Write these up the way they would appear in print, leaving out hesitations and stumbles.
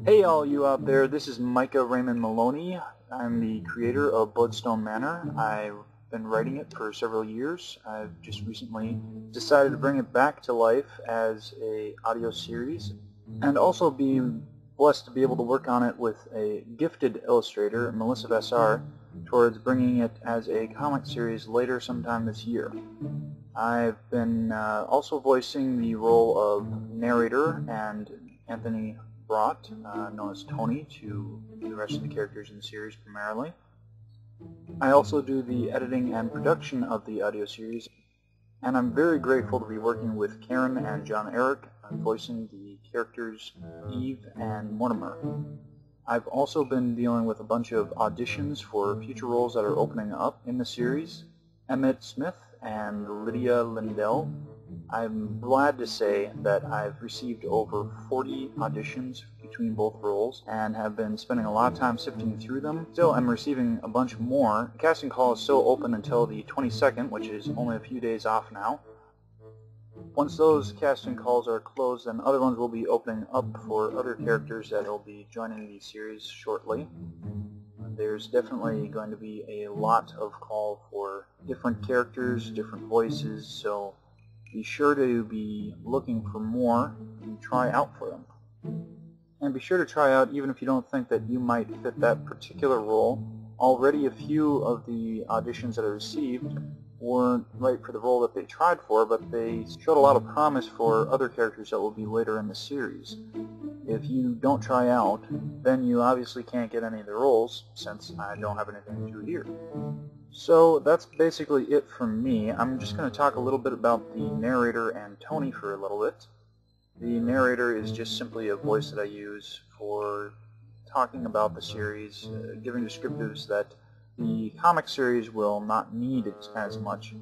Hey all you out there, this is Micah Maloney. I'm the creator of Bloodstone Manor. I've been writing it for several years. I've just recently decided to bring it back to life as a audio series and also be blessed to be able to work on it with a gifted illustrator, Melissa Vassar, towards bringing it as a comic series later sometime this year. I've been also voicing the role of Narrator and Anthony Braut, known as Tony, to the rest of the characters in the series primarily. I also do the editing and production of the audio series, and I'm very grateful to be working with Karen and John Eric voicing the characters Eve and Mortimer. I've also been dealing with a bunch of auditions for future roles that are opening up in the series. Emmett Smith and Lydia Lindell. I'm glad to say that I've received over 40 auditions between both roles and have been spending a lot of time sifting through them. Still, I'm receiving a bunch more. The casting call is still open until the 22nd, which is only a few days off now. Once those casting calls are closed, then other ones will be opening up for other characters that will be joining the series shortly. There's definitely going to be a lot of call for different characters, different voices, so be sure to be looking for more and try out for them. And be sure to try out even if you don't think that you might fit that particular role. Already a few of the auditions that I received weren't right for the role that they tried for, but they showed a lot of promise for other characters that will be later in the series. If you don't try out, then you obviously can't get any of the roles, since I don't have anything to do here. So that's basically it from me. I'm just going to talk a little bit about the Narrator and Tony for a little bit. The narrator is just simply a voice that I use for talking about the series, giving descriptives that the comic series will not need as much.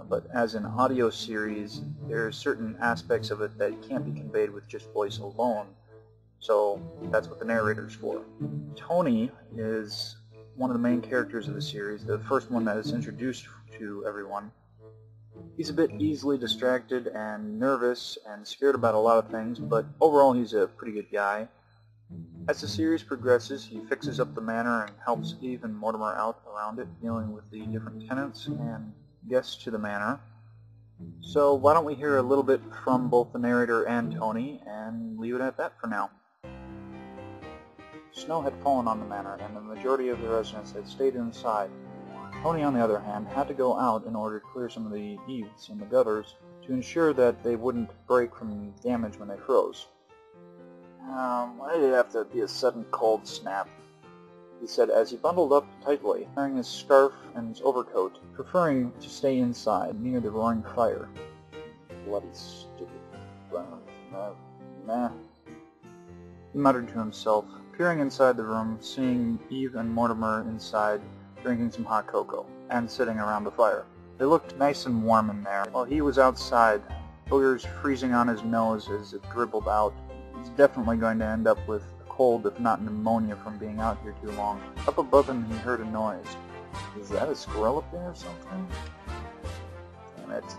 But as an audio series, there are certain aspects of it that can't be conveyed with just voice alone. So that's what the narrator is for. Tony is one of the main characters of the series, the first one that is introduced to everyone. He's a bit easily distracted and nervous and scared about a lot of things, but overall he's a pretty good guy. As the series progresses, he fixes up the manor and helps Eve and Mortimer out around it, dealing with the different tenants and guests to the manor. So why don't we hear a little bit from both the narrator and Tony, and leave it at that for now. Snow had fallen on the manor, and the majority of the residents had stayed inside. Tony, on the other hand, had to go out in order to clear some of the eaves and the gutters to ensure that they wouldn't break from damage when they froze. Why did it have to be a sudden cold snap? He said as he bundled up tightly, wearing his scarf and his overcoat, preferring to stay inside, near the roaring fire. Bloody stupid. Nah. He muttered to himself, peering inside the room, seeing Eve and Mortimer inside, drinking some hot cocoa, and sitting around the fire. They looked nice and warm in there, while he was outside, boogers freezing on his nose as it dribbled out. He's definitely going to end up with a cold, if not pneumonia, from being out here too long. Up above him, he heard a noise. Is that a squirrel up there or something? Damn it.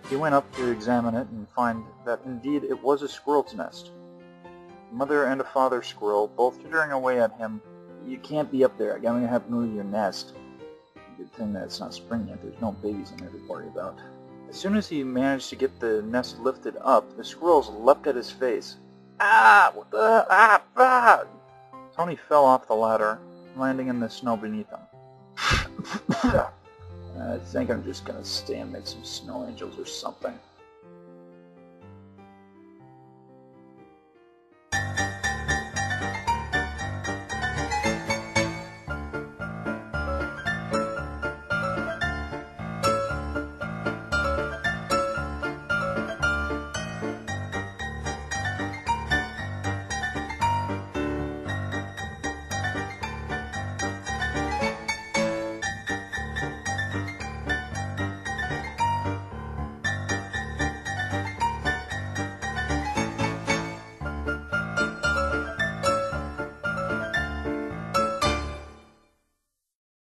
He went up to examine it and find that indeed it was a squirrel's nest. A mother and a father squirrel, both tittering away at him. You can't be up there. I'm going to have to move your nest. Good thing that it's not spring yet. There's no babies in there to worry about. As soon as he managed to get the nest lifted up, the squirrels leapt at his face. Ah! What the? Ah! Tony fell off the ladder, landing in the snow beneath him. I think I'm just going to stay and make some snow angels or something.